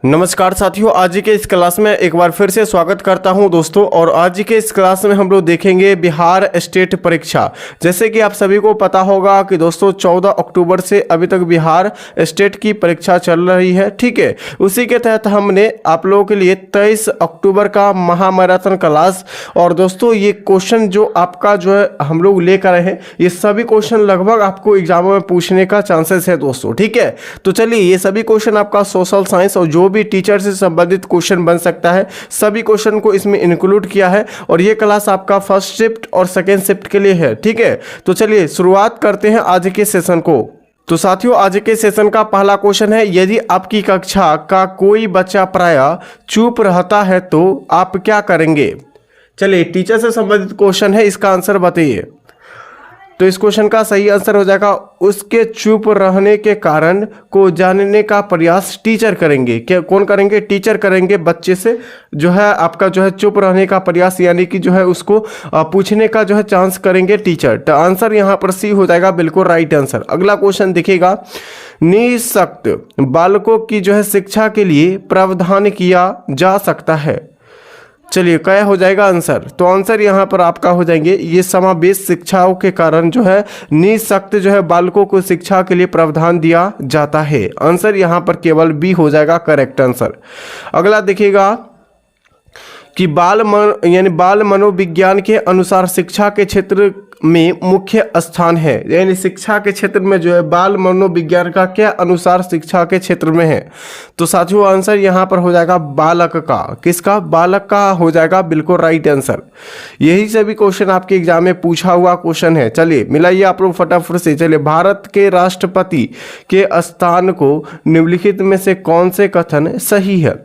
नमस्कार साथियों, आज के इस क्लास में एक बार फिर से स्वागत करता हूं दोस्तों। और आज के इस क्लास में हम लोग देखेंगे बिहार स्टेट परीक्षा। जैसे कि आप सभी को पता होगा कि दोस्तों 14 अक्टूबर से अभी तक बिहार स्टेट की परीक्षा चल रही है, ठीक है। उसी के तहत हमने आप लोगों के लिए 23 अक्टूबर का महामैराथन क्लास, और दोस्तों ये क्वेश्चन जो आपका जो है हम लोग लेकर आए हैं, ये सभी क्वेश्चन लगभग आपको एग्जामों में पूछने का चांसेस है दोस्तों, ठीक है। तो चलिए, ये सभी क्वेश्चन आपका सोशल साइंस और जो भी टीचर से संबंधित क्वेश्चन बन सकता है, सभी क्वेश्चन को इसमें इंक्लूड किया है। और ये क्लास आपका फर्स्ट शिफ्ट और सेकेंड शिफ्ट के लिए है, ठीक है। तो चलिए शुरुआत करते हैं आज के सेशन को। तो साथियों, आज के सेशन का पहला क्वेश्चन है, यदि आपकी कक्षा का कोई बच्चा प्रायः चुप रहता है तो आप क्या करेंगे। चलिए, टीचर से संबंधित क्वेश्चन है, इसका आंसर बताइए। तो इस क्वेश्चन का सही आंसर हो जाएगा, उसके चुप रहने के कारण को जानने का प्रयास टीचर करेंगे। क्या कौन करेंगे? टीचर करेंगे। बच्चे से जो है आपका जो है चुप रहने का प्रयास, यानी कि जो है उसको पूछने का जो है चांस करेंगे टीचर। तो आंसर यहाँ पर सी हो जाएगा, बिल्कुल राइट आंसर। अगला क्वेश्चन देखिएगा, निःशक्त बालकों की जो है शिक्षा के लिए प्रावधान किया जा सकता है। चलिए, क्या हो जाएगा आंसर? तो आंसर यहाँ पर आपका हो जाएंगे, ये समावेश शिक्षाओं के कारण जो है निःशक्त जो है बालकों को शिक्षा के लिए प्रावधान दिया जाता है। आंसर यहाँ पर केवल बी हो जाएगा करेक्ट आंसर। अगला देखिएगा कि बाल मनोविज्ञान के अनुसार शिक्षा के क्षेत्र में मुख्य स्थान है। यानी शिक्षा के क्षेत्र में जो है बाल मनोविज्ञान का क्या अनुसार शिक्षा के क्षेत्र में है। तो साथियों आंसर यहाँ पर हो जाएगा बालक का। किसका? बालक का हो जाएगा, बिल्कुल राइट आंसर। यही सभी क्वेश्चन आपके एग्जाम में पूछा हुआ क्वेश्चन है। चलिए मिलाइए आप लोग फटाफट से। चलिए, भारत के राष्ट्रपति के स्थान को निम्नलिखित में से कौन से कथन सही है।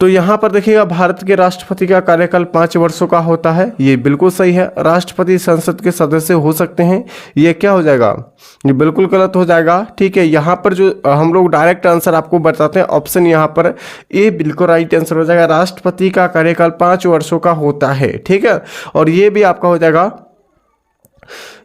तो यहाँ पर देखिएगा, भारत के राष्ट्रपति का कार्यकाल 5 वर्षों का होता है, ये बिल्कुल सही है। राष्ट्रपति संसद के सदस्य हो सकते हैं, ये क्या हो जाएगा? ये बिल्कुल गलत हो जाएगा, ठीक है। यहाँ पर जो हम लोग डायरेक्ट आंसर आपको बताते हैं, ऑप्शन यहाँ पर ए बिल्कुल राइट आंसर हो जाएगा। राष्ट्रपति का कार्यकाल 5 वर्षों का होता है, ठीक है। और ये भी आपका हो जाएगा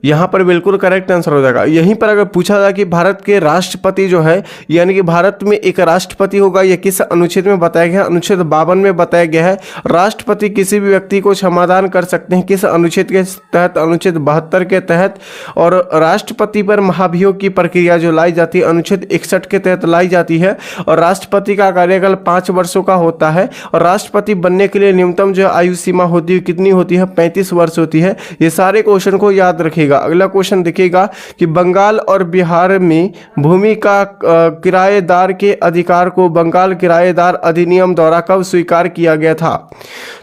यहाँ पर बिल्कुल करेक्ट आंसर हो जाएगा। यहीं पर अगर पूछा जाए कि भारत के राष्ट्रपति जो है, यानी कि भारत में एक राष्ट्रपति होगा, यह किस अनुच्छेद में बताया गया है? अनुच्छेद 52 में बताया गया है। राष्ट्रपति किसी भी व्यक्ति को क्षमादान कर सकते हैं, किस अनुच्छेद के तहत? अनुच्छेद 72 के तहत। और राष्ट्रपति पर महाभियोग की प्रक्रिया जो लाई जाती है, अनुच्छेद 61 के तहत लाई जाती है। और राष्ट्रपति का कार्यकाल 5 वर्षों का होता है। और राष्ट्रपति बनने के लिए न्यूनतम जो आयु सीमा होती है कितनी होती है? 35 वर्ष होती है। ये सारे क्वेश्चन को याद रखिएगा। अगला क्वेश्चन देखिएगा कि बंगाल और बिहार में भूमि का किराएदार के अधिकार को बंगाल किराएदार अधिनियम द्वारा कब स्वीकार किया गया था।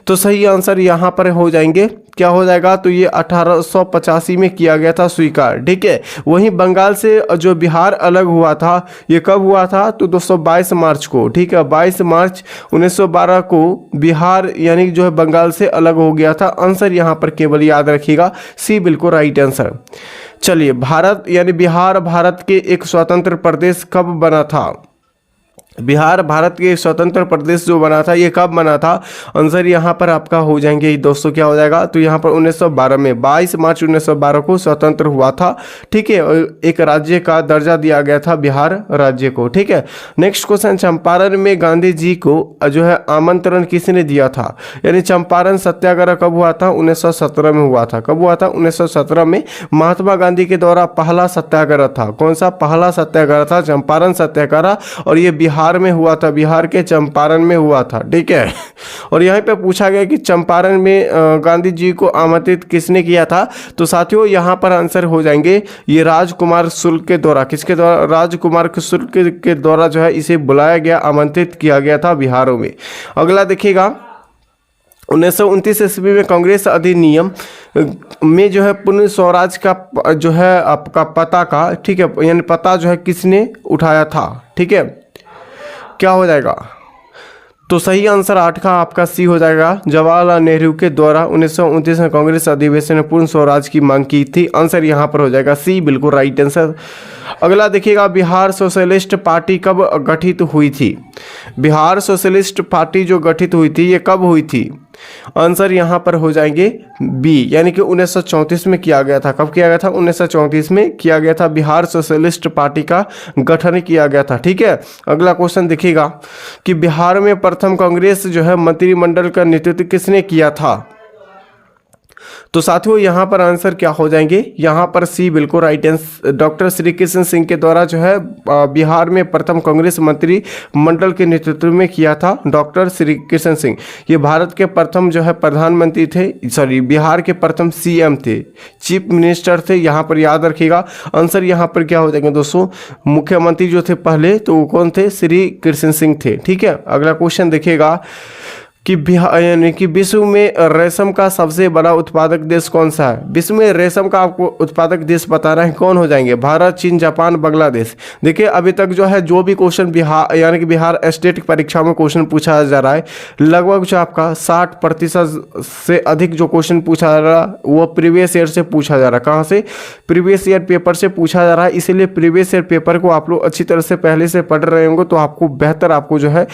तो सही आंसर यहाँ पर हो जाएंगे, क्या हो जाएगा? तो ये 1885 में किया गया था स्वीकार, ठीक है। वहीं बंगाल से जो बिहार अलग हुआ था, ये कब हुआ था? तो दोस्तों 22 मार्च को, ठीक है। 22 मार्च 1912 को बिहार यानी जो है बंगाल से अलग हो गया था। आंसर यहाँ पर केवल याद रखिएगा, सी बिल्कुल राइट आंसर। चलिए, भारत यानी बिहार भारत के एक स्वतंत्र प्रदेश कब बना था? बिहार भारत के स्वतंत्र प्रदेश जो बना था, ये कब बना था? आंसर यहाँ पर आपका हो जाएंगे दोस्तों, क्या हो जाएगा? तो यहाँ पर 1912 में 22 मार्च 1912 को स्वतंत्र हुआ था, ठीक है। और एक राज्य का दर्जा दिया गया था बिहार राज्य को, ठीक है। नेक्स्ट क्वेश्चन, चंपारण में गांधी जी को जो है आमंत्रण किसने दिया था? यानी चंपारण सत्याग्रह कब हुआ था? 1917 में हुआ था। कब हुआ था? 1917 में महात्मा गांधी के द्वारा पहला सत्याग्रह था। कौन सा पहला सत्याग्रह था? चंपारण सत्याग्रह। और ये बिहार में हुआ था, बिहार के चंपारण में हुआ था, ठीक है। और यहाँ पे पूछा गया कि चंपारण में गांधी जी को आमंत्रित किसने किया था। तो साथियों यहाँ पर आंसर हो जाएंगे, ये राजकुमार शुक्ल के द्वारा। किसके द्वारा? राजकुमार शुक्ल के द्वारा जो है इसे बुलाया गया, आमंत्रित किया गया था बिहारों में। अगला देखिएगा, 1929 ईस्वी में कांग्रेस अधिनियम में जो है पूर्ण स्वराज का जो है आपका पता का, ठीक है, यानी पता जो है किसने उठाया था, ठीक है। क्या हो जाएगा? तो सही आंसर 8 का आपका सी हो जाएगा। जवाहरलाल नेहरू के द्वारा 1929 में कांग्रेस अधिवेशन में पूर्ण स्वराज की मांग की थी। आंसर यहाँ पर हो जाएगा सी, बिल्कुल राइट आंसर। अगला देखिएगा, बिहार सोशलिस्ट पार्टी कब गठित हुई थी? बिहार सोशलिस्ट पार्टी जो गठित हुई थी, ये कब हुई थी? आंसर यहाँ पर हो जाएंगे बी, यानी कि 1934 में किया गया था। कब किया गया था? 1934 में किया गया था। बिहार सोशलिस्ट पार्टी का गठन किया गया था। ठीक है, अगला क्वेश्चन देखिएगा कि बिहार में प्रथम कांग्रेस जो है मंत्रिमंडल का नेतृत्व किसने किया था? तो साथियों यहाँ पर आंसर क्या हो जाएंगे? यहाँ पर सी बिल्कुल right answer. Doctor Shri Krishna Singh के द्वारा जो है बिहार में प्रथम कांग्रेस मंत्रिमंडल के नेतृत्व में किया था डॉक्टर श्री कृष्ण सिंह। ये भारत के प्रथम जो है प्रधानमंत्री थे, सॉरी बिहार के प्रथम सीएम थे, चीफ मिनिस्टर थे। यहाँ पर याद रखिएगा आंसर यहाँ पर क्या हो जाएंगे दोस्तों? मुख्यमंत्री जो थे पहले तो वो कौन थे? श्री कृष्ण सिंह थे। ठीक है, अगला क्वेश्चन देखिएगा कि बिहार यानी कि विश्व में रेशम का सबसे बड़ा उत्पादक देश कौन सा है? विश्व में रेशम का आपको उत्पादक देश बताना है, कौन हो जाएंगे? भारत, चीन, जापान, बांग्लादेश। देखिए अभी तक जो है जो भी क्वेश्चन बिहार यानी कि बिहार स्टेट परीक्षा में क्वेश्चन पूछा जा रहा है, लगभग जो आपका 60% से अधिक जो क्वेश्चन पूछा जा रहा है वो प्रीवियस ईयर से पूछा जा रहा है। कहाँ से? प्रीवियस ईयर पेपर से पूछा जा रहा है। इसीलिए प्रीवियस ईयर पेपर को आप लोग अच्छी तरह से पहले से पढ़ रहे होंगे तो आपको बेहतर आपको जो है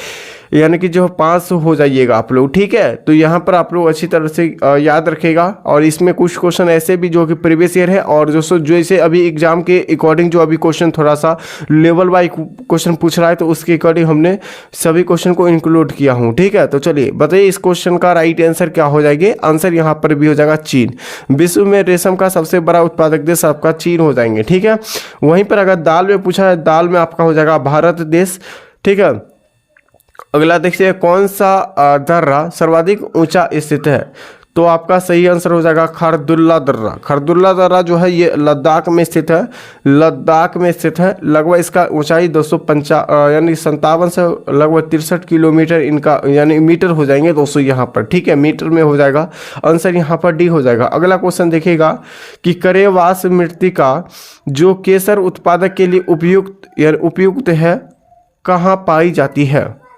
यानी कि जो पास हो जाइएगा आप लोग। ठीक है, तो यहाँ पर आप लोग अच्छी तरह से याद रखेगा। और इसमें कुछ क्वेश्चन ऐसे भी जो कि प्रीवियस ईयर है और जो जैसे अभी एग्जाम के अकॉर्डिंग जो अभी क्वेश्चन थोड़ा सा लेवल वाइज क्वेश्चन पूछ रहा है तो उसके अकॉर्डिंग हमने सभी क्वेश्चन को इंक्लूड किया हूँ। ठीक है, तो चलिए बताइए इस क्वेश्चन का राइट आंसर क्या हो जाएंगे? आंसर यहाँ पर भी हो जाएगा चीन। विश्व में रेशम का सबसे बड़ा उत्पादक देश आपका चीन हो जाएंगे। ठीक है, वहीं पर अगर दाल में पूछा है, दाल में आपका हो जाएगा भारत देश। ठीक है, अगला देखिए कौन सा दर्रा सर्वाधिक ऊंचा स्थित है? तो आपका सही आंसर हो जाएगा खरदुल्ला दर्रा। खरदुल्ला दर्रा जो है ये लद्दाख में स्थित है, लद्दाख में स्थित है। लगभग इसका ऊंचाई 255 यानी 57 से लगभग 63 किलोमीटर इनका यानी मीटर हो जाएंगे दोस्तों यहाँ पर। ठीक है, मीटर में हो जाएगा। आंसर यहाँ पर डी हो जाएगा। अगला क्वेश्चन देखिएगा कि करेवास मृत्तिका जो केसर उत्पादक के लिए उपयुक्त है कहाँ पाई जाती है?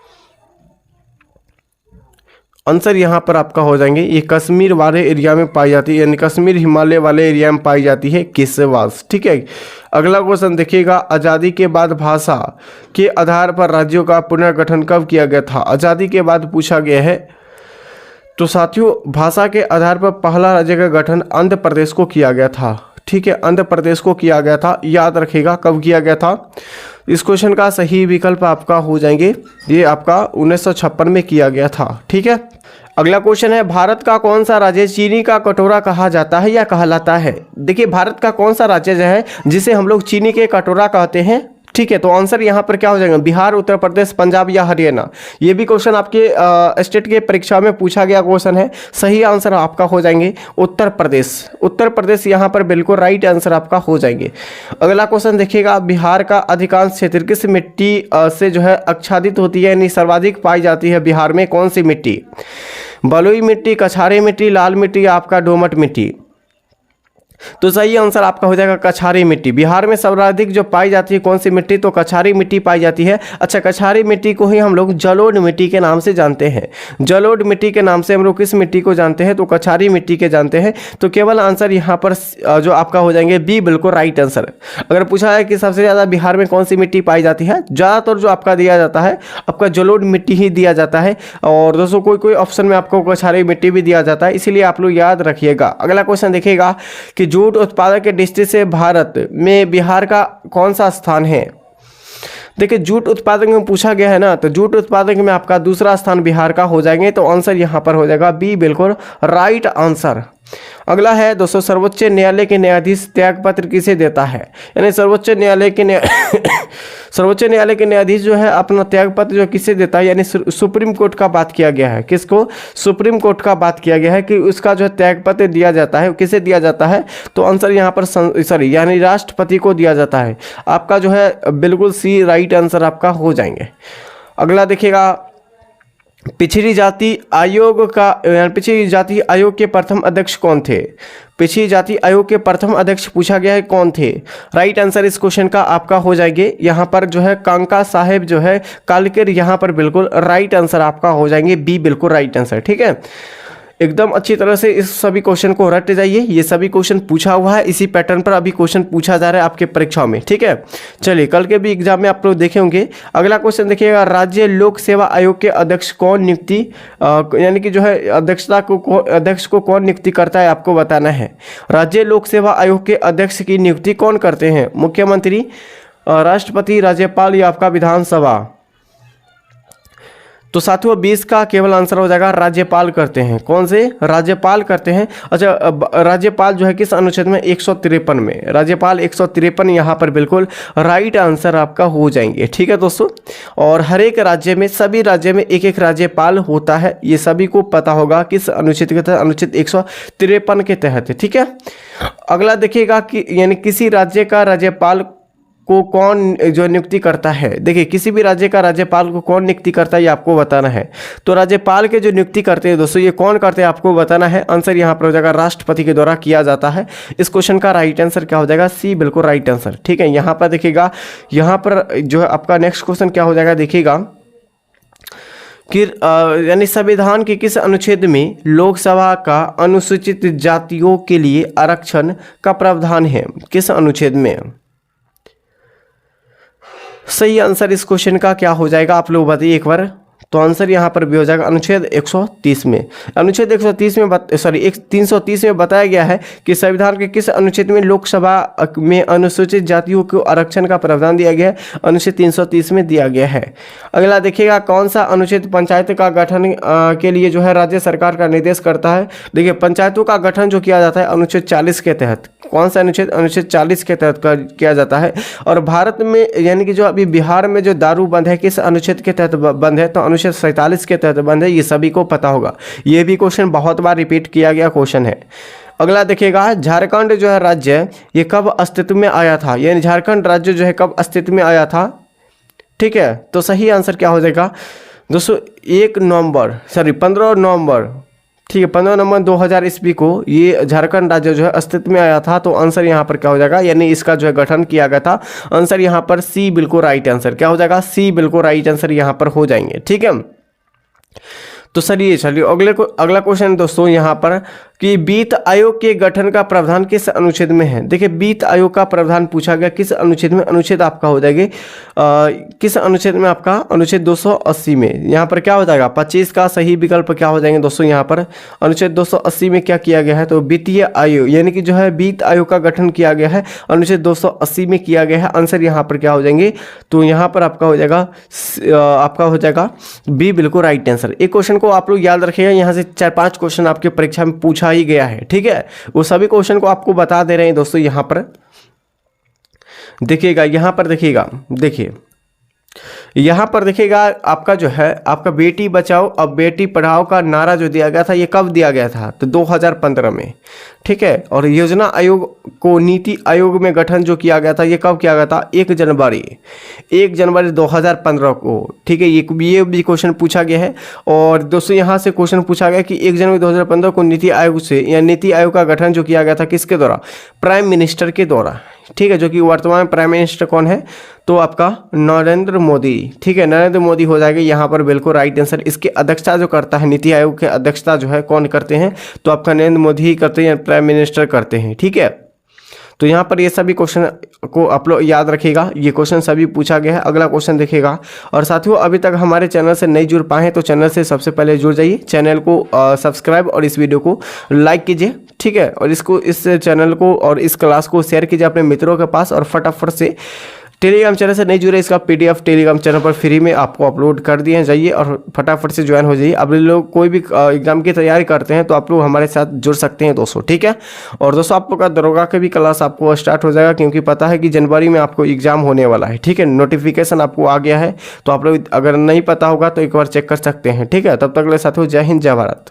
आंसर यहाँ पर आपका हो जाएंगे ये कश्मीर वाले एरिया में पाई जाती है, यानी कश्मीर हिमालय वाले एरिया में पाई जाती है केसरवास। ठीक है, अगला क्वेश्चन देखिएगा आज़ादी के बाद भाषा के आधार पर राज्यों का पुनर्गठन कब किया गया था? आज़ादी के बाद पूछा गया है। तो साथियों भाषा के आधार पर पहला राज्य का गठन आंध्र प्रदेश को किया गया था। ठीक है, आंध्र प्रदेश को किया गया था। याद रखिएगा कब किया गया था। इस क्वेश्चन का सही विकल्प आपका हो जाएंगे ये आपका 1956 में किया गया था। ठीक है, अगला क्वेश्चन है भारत का कौन सा राज्य चीनी का कटोरा कहा जाता है या कहलाता है? देखिए भारत का कौन सा राज्य जो है जिसे हम लोग चीनी के कटोरा कहते हैं? ठीक है, तो आंसर यहाँ पर क्या हो जाएगा? बिहार, उत्तर प्रदेश, पंजाब या हरियाणा। ये भी क्वेश्चन आपके स्टेट के परीक्षा में पूछा गया क्वेश्चन है। सही आंसर आपका हो जाएंगे उत्तर प्रदेश। उत्तर प्रदेश यहाँ पर बिल्कुल राइट आंसर आपका हो जाएंगे। अगला क्वेश्चन देखिएगा बिहार का अधिकांश क्षेत्र किस मिट्टी से जो है आच्छादित होती है यानी सर्वाधिक पाई जाती है? बिहार में कौन सी मिट्टी? बलुई मिट्टी, कछारी मिट्टी, लाल मिट्टी या आपका दोमट मिट्टी? तो सही आंसर आपका हो जाएगा कछारी मिट्टी। बिहार में सर्वाधिक जो पाई जाती है कौन सी मिट्टी? तो कछारी मिट्टी पाई जाती है। अच्छा, कछारी मिट्टी को ही हम लोग जलोढ़ मिट्टी के नाम से जानते हैं। जलोढ़ मिट्टी के नाम से हम लोग किस मिट्टी को जानते हैं? तो कछारी मिट्टी के जानते हैं। तो केवल आंसर यहाँ पर जो आपका हो जाएंगे बी बिल्कुल राइट आंसर। अगर पूछा है कि सबसे ज़्यादा बिहार में कौन सी मिट्टी पाई जाती है, ज़्यादातर जो आपका दिया जाता है आपका जलोढ़ मिट्टी ही दिया जाता है। और दोस्तों कोई ऑप्शन में आपको कछारी मिट्टी भी दिया जाता है, इसीलिए आप लोग याद रखिएगा। अगला क्वेश्चन देखिएगा कि जूट उत्पादक के दृष्टि से भारत में बिहार का कौन सा स्थान है? देखिए जूट उत्पादक में पूछा गया है ना, तो जूट उत्पादक में आपका दूसरा स्थान बिहार का हो जाएंगे। तो आंसर यहाँ पर हो जाएगा बी बिल्कुल राइट आंसर। अगला है दोस्तों सर्वोच्च न्यायालय के न्यायाधीश त्यागपत्र किसे देता है? यानी सर्वोच्च न्यायालय के न्यायाधीश जो है अपना त्यागपत्र जो किसे देता है? यानी सुप्रीम कोर्ट का बात किया गया है। किसको? सुप्रीम कोर्ट का बात किया गया है कि उसका जो त्यागपत्र दिया जाता है किसे दिया जाता है? तो आंसर यहाँ पर यानी राष्ट्रपति को दिया जाता है। आपका जो है बिल्कुल सी राइट आंसर आपका हो जाएंगे। अगला देखिएगा पिछड़ी जाति आयोग के प्रथम अध्यक्ष कौन थे? पिछड़ी जाति आयोग के प्रथम अध्यक्ष पूछा गया है कौन थे? राइट आंसर इस क्वेश्चन का आपका हो जाएंगे यहाँ पर जो है कांका साहेब जो है कालकर, यहाँ पर बिल्कुल राइट आंसर आपका हो जाएंगे बी बिल्कुल राइट आंसर। ठीक है, एकदम अच्छी तरह से इस सभी क्वेश्चन को रट जाइए। ये सभी क्वेश्चन पूछा हुआ है, इसी पैटर्न पर अभी क्वेश्चन पूछा जा रहा है आपके परीक्षाओं में, ठीक है। चलिए कल के भी एग्जाम में आप लोग देखे होंगे। अगला क्वेश्चन देखिएगा, राज्य लोक सेवा आयोग के अध्यक्ष कौन नियुक्ति यानी कि जो है अध्यक्ष को कौन नियुक्ति करता है, आपको बताना है। राज्य लोक सेवा आयोग के अध्यक्ष की नियुक्ति कौन करते हैं? मुख्यमंत्री, राष्ट्रपति, राज्यपाल या आपका विधानसभा? तो साथियों 20 का केवल आंसर हो जाएगा राज्यपाल करते हैं। कौन से? राज्यपाल करते हैं। अच्छा, राज्यपाल जो है किस अनुच्छेद में? 153 में। राज्यपाल 153 यहाँ पर बिल्कुल राइट आंसर आपका हो जाएंगे, ठीक है दोस्तों। और हर एक राज्य में, सभी राज्य में एक एक राज्यपाल होता है, ये सभी को पता होगा किस अनुच्छेद के तहत? अनुच्छेद 153 के तहत, ठीक है। अगला देखिएगा कि यानी किसी राज्य का राज्यपाल को कौन जो नियुक्ति करता है। देखिए किसी भी राज्य का राज्यपाल को कौन नियुक्ति करता है ये आपको बताना है। तो राज्यपाल के जो नियुक्ति करते हैं दोस्तों, ये कौन करते हैं आपको बताना है। आंसर यहाँ पर हो जाएगा राष्ट्रपति के द्वारा किया जाता है। इस क्वेश्चन का राइट आंसर क्या हो जाएगा? सी, बिल्कुल राइट आंसर, ठीक है। यहाँ पर देखिएगा, यहाँ पर जो है आपका नेक्स्ट क्वेश्चन क्या हो जाएगा, देखिएगा कि यानी संविधान के किस अनुच्छेद में लोकसभा का अनुसूचित जातियों के लिए आरक्षण का प्रावधान है? किस अनुच्छेद में? सही आंसर इस क्वेश्चन का क्या हो जाएगा आप लोग बताइए एक बार। तो आंसर यहाँ पर भी हो जाएगा अनुच्छेद 130 में। अनुच्छेद 130 में 330 में बताया गया है कि संविधान के किस अनुच्छेद में लोकसभा में अनुसूचित जातियों को आरक्षण का प्रावधान दिया गया है? अनुच्छेद 330 में दिया गया है। अगला देखिएगा, कौन सा अनुच्छेद पंचायत का गठन के लिए जो है राज्य सरकार का निर्देश करता है? देखिए पंचायतों का गठन जो किया जाता है अनुच्छेद 40 के तहत। कौन सा अनुच्छेद? अनुच्छेद 40 के तहत किया जाता है। और भारत में यानी कि जो अभी बिहार में जो दारू बंद है किस अनुच्छेद के तहत बंद है? तो अनुच्छेद 47 के तहत बंद है। ये सभी को पता होगा, ये भी क्वेश्चन बहुत बार रिपीट किया गया क्वेश्चन है। अगला देखिएगा, झारखंड जो है राज्य ये कब अस्तित्व में आया था? यानी झारखंड राज्य जो है कब अस्तित्व में आया था, ठीक है। तो सही आंसर क्या हो जाएगा दोस्तों? 15 नवंबर, ठीक है, 15 नवंबर 2000 ईस्वी को ये झारखंड राज्य जो है अस्तित्व में आया था। तो आंसर यहाँ पर क्या हो जाएगा? यानी इसका जो है गठन किया गया था। आंसर यहाँ पर सी, बिल्कुल राइट आंसर क्या हो जाएगा? सी, बिल्कुल राइट आंसर यहाँ पर हो जाएंगे, ठीक है। तो चलिए अगला क्वेश्चन दोस्तों यहाँ पर कि वित्त आयोग के गठन का प्रावधान किस अनुच्छेद में है? देखिए वित्त आयोग का प्रावधान पूछा गया किस अनुच्छेद में? अनुच्छेद आपका हो जाएगा किस अनुच्छेद में आपका? अनुच्छेद 280 में। यहाँ पर क्या हो जाएगा? 25 का सही विकल्प क्या हो जाएंगे दोस्तों? यहाँ पर अनुच्छेद 280 में क्या किया गया है? तो वित्तीय आयोग यानी कि जो है वित्त आयोग का गठन किया गया है, अनुच्छेद 280 में किया गया है। आंसर यहाँ पर क्या हो जाएंगे? तो यहाँ पर आपका हो जाएगा बी, बिल्कुल राइट आंसर। एक क्वेश्चन को आप लोग याद रखिएगा, यहाँ से 4-5 क्वेश्चन आपके परीक्षा में पूछा ही गया है, ठीक है। वो सभी क्वेश्चन को आपको बता दे रहे हैं दोस्तों। यहाँ पर देखिएगा, देखिए यहाँ पर देखिएगा आपका जो है आपका बेटी बचाओ और बेटी पढ़ाओ का नारा जो दिया गया था ये कब दिया गया था? तो 2015 में, ठीक है। और योजना आयोग को नीति आयोग में गठन जो किया गया था ये कब किया गया था? 1 जनवरी 2015 को, ठीक है। ये भी क्वेश्चन पूछा गया है। और दोस्तों यहाँ से क्वेश्चन पूछा गया कि 1 जनवरी 2015 को नीति आयोग से या नीति आयोग का गठन जो किया गया था किसके द्वारा? प्राइम मिनिस्टर के द्वारा, ठीक है। जो कि वर्तमान प्राइम मिनिस्टर कौन है? तो आपका नरेंद्र मोदी, ठीक है, नरेंद्र मोदी हो जाएगा यहाँ पर बिल्कुल राइट आंसर। इसकी अध्यक्षता जो करता है नीति आयोग के अध्यक्षता जो है कौन करते हैं? तो आपका नरेंद्र मोदी ही करते हैं, प्राइम मिनिस्टर करते हैं, ठीक है। तो यहाँ पर ये सभी क्वेश्चन को आप लोग याद रखिएगा, ये क्वेश्चन सभी पूछा गया है। अगला क्वेश्चन देखिएगा। और साथियों अभी तक हमारे चैनल से नहीं जुड़ पाए हैं तो चैनल से सबसे पहले जुड़ जाइए, चैनल को सब्सक्राइब और इस वीडियो को लाइक कीजिए, ठीक है। और इस चैनल को और इस क्लास को शेयर कीजिए अपने मित्रों के पास। और फटाफट से टेलीग्राम चैनल से नहीं जुड़े, इसका PDF टेलीग्राम चैनल पर फ्री में आपको अपलोड कर दिए जाइए और फटाफट से ज्वाइन हो जाइए। अब लोग कोई भी एग्जाम की तैयारी करते हैं तो आप लोग हमारे साथ जुड़ सकते हैं दोस्तों, ठीक है। और दोस्तों आप लोग का दरोगा के भी क्लास आपको स्टार्ट हो जाएगा, क्योंकि पता है कि जनवरी में आपको एग्जाम होने वाला है, ठीक है। नोटिफिकेशन आपको आ गया है, तो आप लोग अगर नहीं पता होगा तो एक बार चेक कर सकते हैं, ठीक है। तब तक के लिए साथियों जय हिंद, जय भारत।